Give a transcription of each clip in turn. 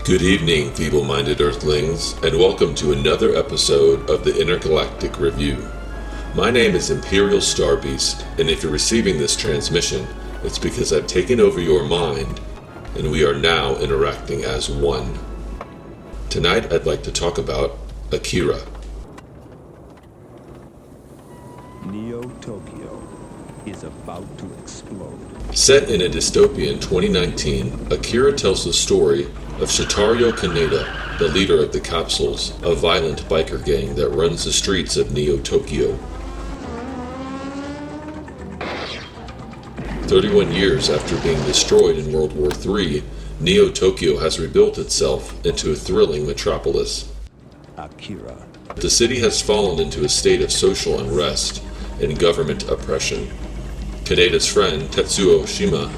Good evening, feeble-minded Earthlings, and welcome to another episode of the Intergalactic Review. My name is Imperial Starbeast, and if you're receiving this transmission, it's because I've taken over your mind, and we are now interacting as one. Tonight I'd like to talk about Akira. Neo-Tokyo is about to explode. Set in a dystopian 2019, Akira tells the story of Shōtarō Kaneda, the leader of the Capsules, a violent biker gang that runs the streets of Neo-Tokyo. 31 years after being destroyed in World War III, Neo-Tokyo has rebuilt itself into a thrilling metropolis. Akira. The city has fallen into a state of social unrest and government oppression. Kaneda's friend, Tetsuo Shima,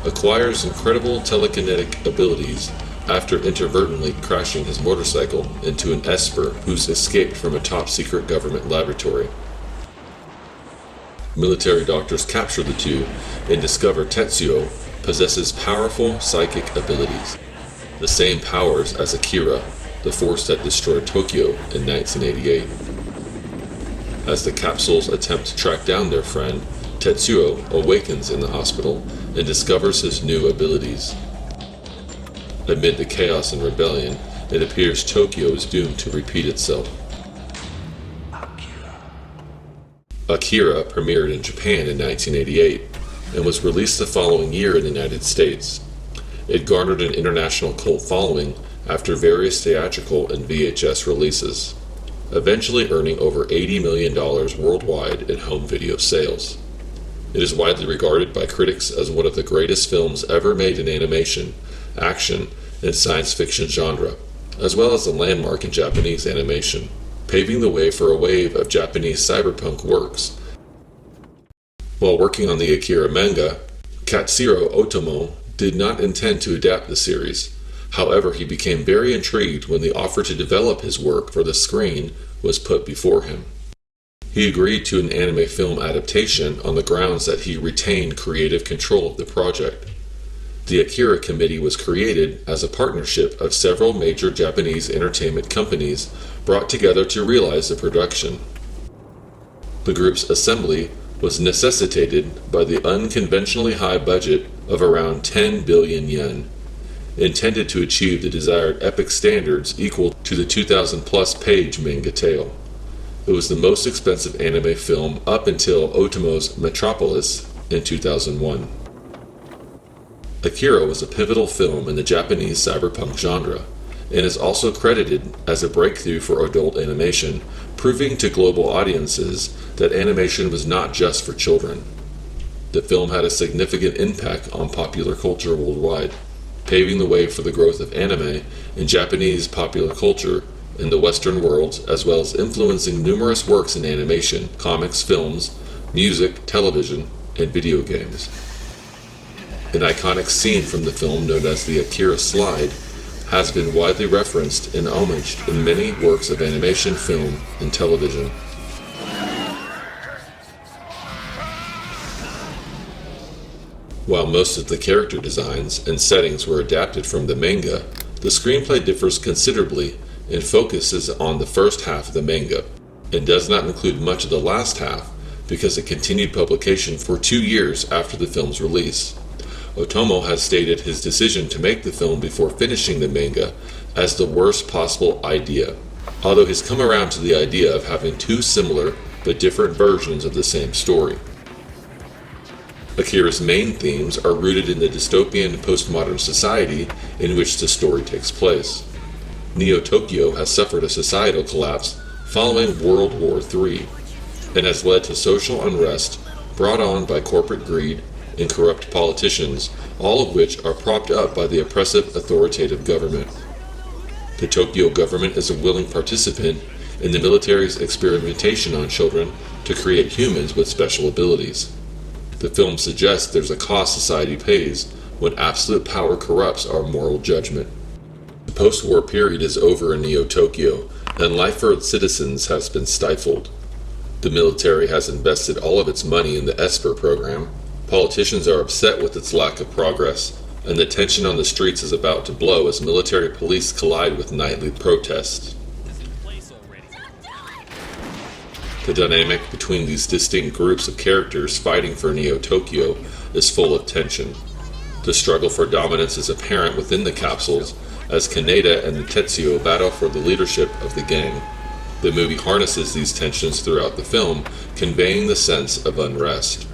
acquires incredible telekinetic abilities after inadvertently crashing his motorcycle into an ESPer who's escaped from a top-secret government laboratory. Military doctors capture the two and discover Tetsuo possesses powerful psychic abilities, the same powers as Akira, the force that destroyed Tokyo in 1988. As the Capsules attempt to track down their friend, Tetsuo awakens in the hospital and discovers his new abilities. Amid the chaos and rebellion, it appears Tokyo is doomed to repeat itself. Akira premiered in Japan in 1988 and was released the following year in the United States. It garnered an international cult following after various theatrical and VHS releases, eventually earning over $80 million worldwide in home video sales. It is widely regarded by critics as one of the greatest films ever made in animation, action, and science fiction genre, as well as a landmark in Japanese animation, paving the way for a wave of Japanese cyberpunk works. While working on the Akira manga, Katsuhiro Otomo did not intend to adapt the series. However, he became very intrigued when the offer to develop his work for the screen was put before him. He agreed to an anime film adaptation on the grounds that he retained creative control of the project. The Akira Committee was created as a partnership of several major Japanese entertainment companies brought together to realize the production. The group's assembly was necessitated by the unconventionally high budget of around 10 billion yen, intended to achieve the desired epic standards equal to the 2,000-plus page manga tale. It was the most expensive anime film up until Otomo's Metropolis in 2001. Akira was a pivotal film in the Japanese cyberpunk genre, and is also credited as a breakthrough for adult animation, proving to global audiences that animation was not just for children. The film had a significant impact on popular culture worldwide, paving the way for the growth of anime and Japanese popular culture in the Western world, as well as influencing numerous works in animation, comics, films, music, television, and video games. An iconic scene from the film known as the Akira slide has been widely referenced and homaged in many works of animation, film, and television. While most of the character designs and settings were adapted from the manga, the screenplay differs considerably and focuses on the first half of the manga, and does not include much of the last half because it continued publication for 2 years after the film's release. Otomo has stated his decision to make the film before finishing the manga as the worst possible idea, although he's come around to the idea of having two similar but different versions of the same story. Akira's main themes are rooted in the dystopian postmodern society in which the story takes place. Neo-Tokyo has suffered a societal collapse following World War III, and has led to social unrest brought on by corporate greed and corrupt politicians, all of which are propped up by the oppressive authoritative government. The Tokyo government is a willing participant in the military's experimentation on children to create humans with special abilities. The film suggests there's a cost society pays when absolute power corrupts our moral judgment. The post-war period is over in Neo-Tokyo, and life for its citizens has been stifled. The military has invested all of its money in the ESPer program. Politicians are upset with its lack of progress, and the tension on the streets is about to blow as military police collide with nightly protests. The dynamic between these distinct groups of characters fighting for Neo-Tokyo is full of tension. The struggle for dominance is apparent within the capsules as Kaneda and Tetsuo battle for the leadership of the gang. The movie harnesses these tensions throughout the film, conveying the sense of unrest.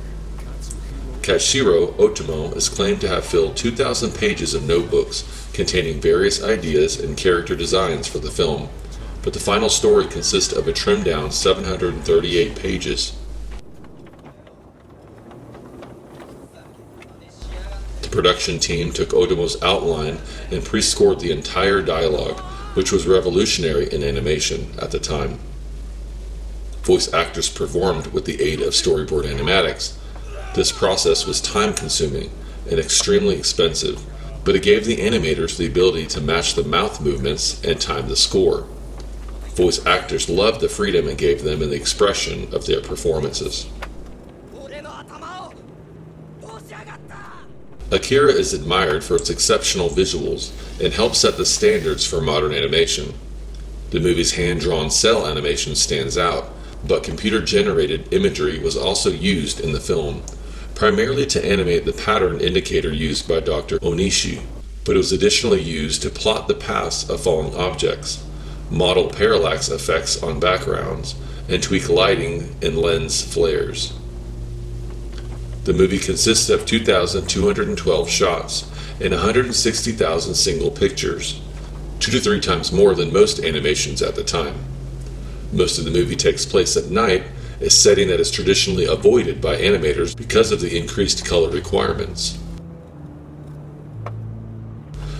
Katsuhiro Otomo is claimed to have filled 2,000 pages of notebooks containing various ideas and character designs for the film, but the final story consists of a trimmed-down 738 pages. The production team took Otomo's outline and pre-scored the entire dialogue, which was revolutionary in animation at the time. Voice actors performed with the aid of storyboard animatics. This process was time-consuming and extremely expensive, but it gave the animators the ability to match the mouth movements and time the score. Voice actors loved the freedom it gave them in the expression of their performances. Akira is admired for its exceptional visuals and helps set the standards for modern animation. The movie's hand-drawn cell animation stands out, but computer-generated imagery was also used in the film, primarily to animate the pattern indicator used by Dr. Onishi, but it was additionally used to plot the paths of falling objects, model parallax effects on backgrounds, and tweak lighting and lens flares. The movie consists of 2,212 shots and 160,000 single pictures, 2 to 3 times more than most animations at the time. Most of the movie takes place at night, a setting that is traditionally avoided by animators because of the increased color requirements.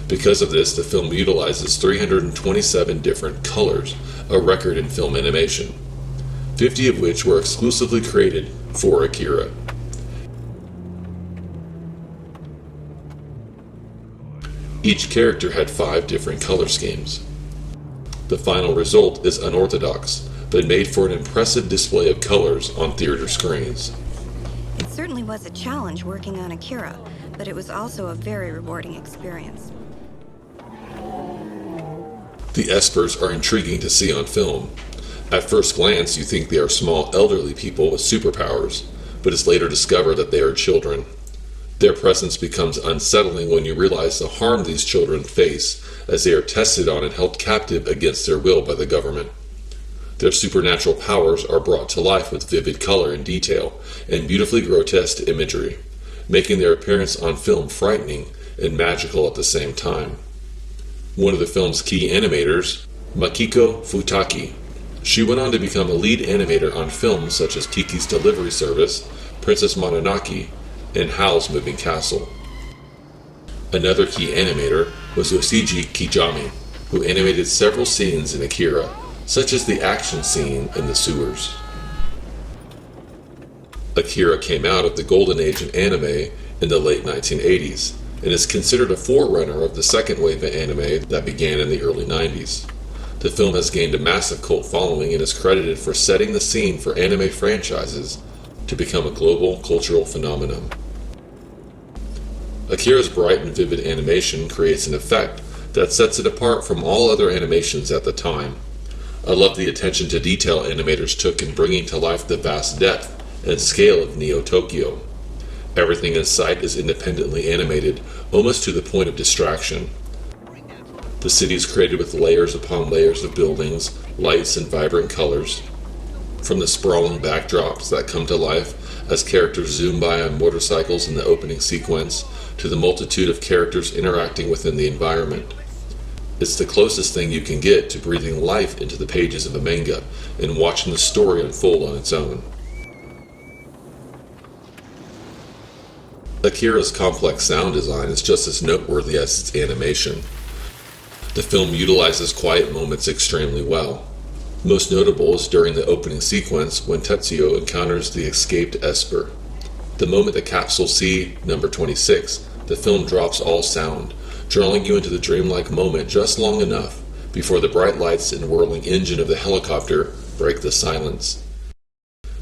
Because of this, the film utilizes 327 different colors, a record in film animation, 50 of which were exclusively created for Akira. Each character had 5 different color schemes. The final result is unorthodox, but made for an impressive display of colors on theater screens. It certainly was a challenge working on Akira, but it was also a very rewarding experience. The ESPers are intriguing to see on film. At first glance, you think they are small elderly people with superpowers, but it's later discovered that they are children. Their presence becomes unsettling when you realize the harm these children face as they are tested on and held captive against their will by the government. Their supernatural powers are brought to life with vivid color and detail and beautifully grotesque imagery, making their appearance on film frightening and magical at the same time. One of the film's key animators, Makiko Futaki. She went on to become a lead animator on films such as Kiki's Delivery Service, Princess Mononoke, and Howl's Moving Castle. Another key animator was Yoshiji Kijami, who animated several scenes in Akira, such as the action scene in the sewers. Akira came out of the golden age of anime in the late 1980s, and is considered a forerunner of the second wave of anime that began in the early 90s. The film has gained a massive cult following and is credited for setting the scene for anime franchises to become a global cultural phenomenon. Akira's bright and vivid animation creates an effect that sets it apart from all other animations at the time. I love the attention to detail animators took in bringing to life the vast depth and scale of Neo-Tokyo. Everything in sight is independently animated, almost to the point of distraction. The city is created with layers upon layers of buildings, lights, and vibrant colors. From the sprawling backdrops that come to life as characters zoom by on motorcycles in the opening sequence, to the multitude of characters interacting within the environment. It's the closest thing you can get to breathing life into the pages of a manga and watching the story unfold on its own. Akira's complex sound design is just as noteworthy as its animation. The film utilizes quiet moments extremely well. Most notable is during the opening sequence when Tetsuo encounters the escaped ESPer. The moment the capsule see number 26, the film drops all sound, drawing you into the dreamlike moment just long enough before the bright lights and whirling engine of the helicopter break the silence.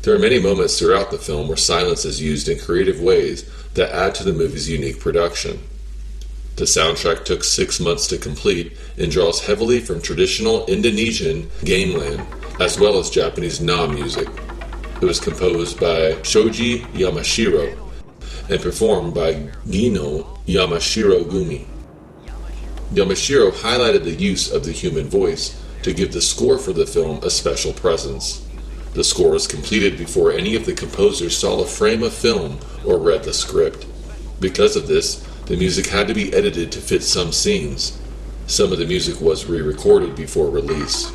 There are many moments throughout the film where silence is used in creative ways that add to the movie's unique production. The soundtrack took 6 months to complete and draws heavily from traditional Indonesian gamelan as well as Japanese music. It was composed by Shoji Yamashiro and performed by Gino Yamashiro Gumi. Yamashiro highlighted the use of the human voice to give the score for the film a special presence. The score was completed before any of the composers saw a frame of film or read the script. Because of this, the music had to be edited to fit some scenes. Some of the music was re-recorded before release.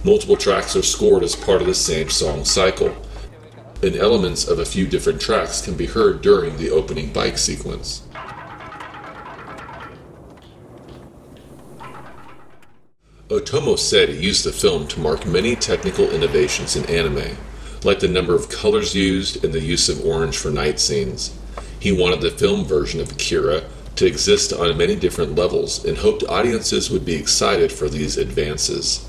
Multiple tracks are scored as part of the same song cycle, and elements of a few different tracks can be heard during the opening bike sequence. Otomo said he used the film to mark many technical innovations in anime, like the number of colors used and the use of orange for night scenes. He wanted the film version of Akira to exist on many different levels and hoped audiences would be excited for these advances.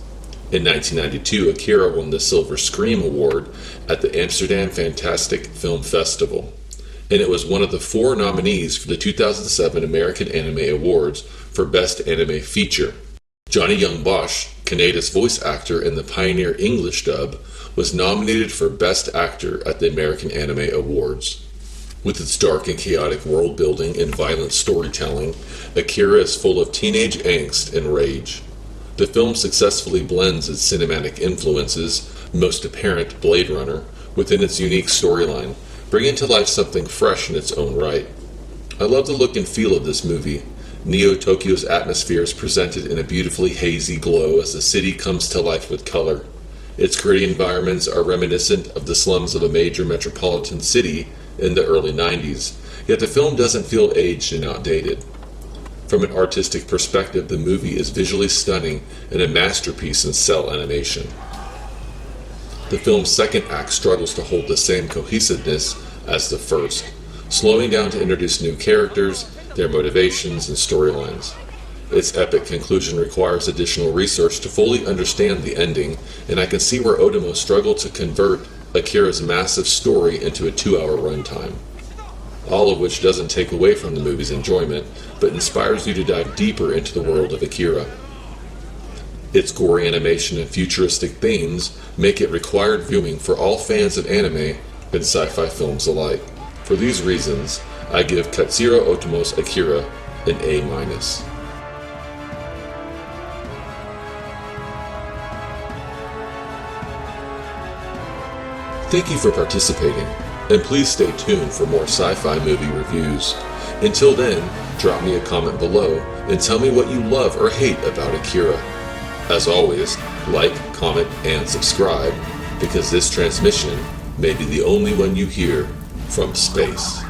In 1992, Akira won the Silver Scream Award at the Amsterdam Fantastic Film Festival, and it was one of the 4 nominees for the 2007 American Anime Awards for Best Anime Feature. Johnny Young Bosch, Kaneda's voice actor in the Pioneer English dub, was nominated for Best Actor at the American Anime Awards. With its dark and chaotic world building and violent storytelling, Akira is full of teenage angst and rage. The film successfully blends its cinematic influences, most apparent Blade Runner, within its unique storyline, bringing to life something fresh in its own right. I love the look and feel of this movie. Neo-Tokyo's atmosphere is presented in a beautifully hazy glow as the city comes to life with color. Its gritty environments are reminiscent of the slums of a major metropolitan city in the early 90s, yet the film doesn't feel aged and outdated. From an artistic perspective, the movie is visually stunning and a masterpiece in cell animation. The film's second act struggles to hold the same cohesiveness as the first, slowing down to introduce new characters, their motivations, and storylines. Its epic conclusion requires additional research to fully understand the ending, and I can see where Otomo struggled to convert Akira's massive story into a 2-hour runtime. All of which doesn't take away from the movie's enjoyment, but inspires you to dive deeper into the world of Akira. Its gory animation and futuristic themes make it required viewing for all fans of anime and sci-fi films alike. For these reasons, I give Katsuhiro Otomo's Akira an A-. Thank you for participating, and please stay tuned for more sci-fi movie reviews. Until then, drop me a comment below and tell me what you love or hate about Akira. As always, like, comment, and subscribe, because this transmission may be the only one you hear from space.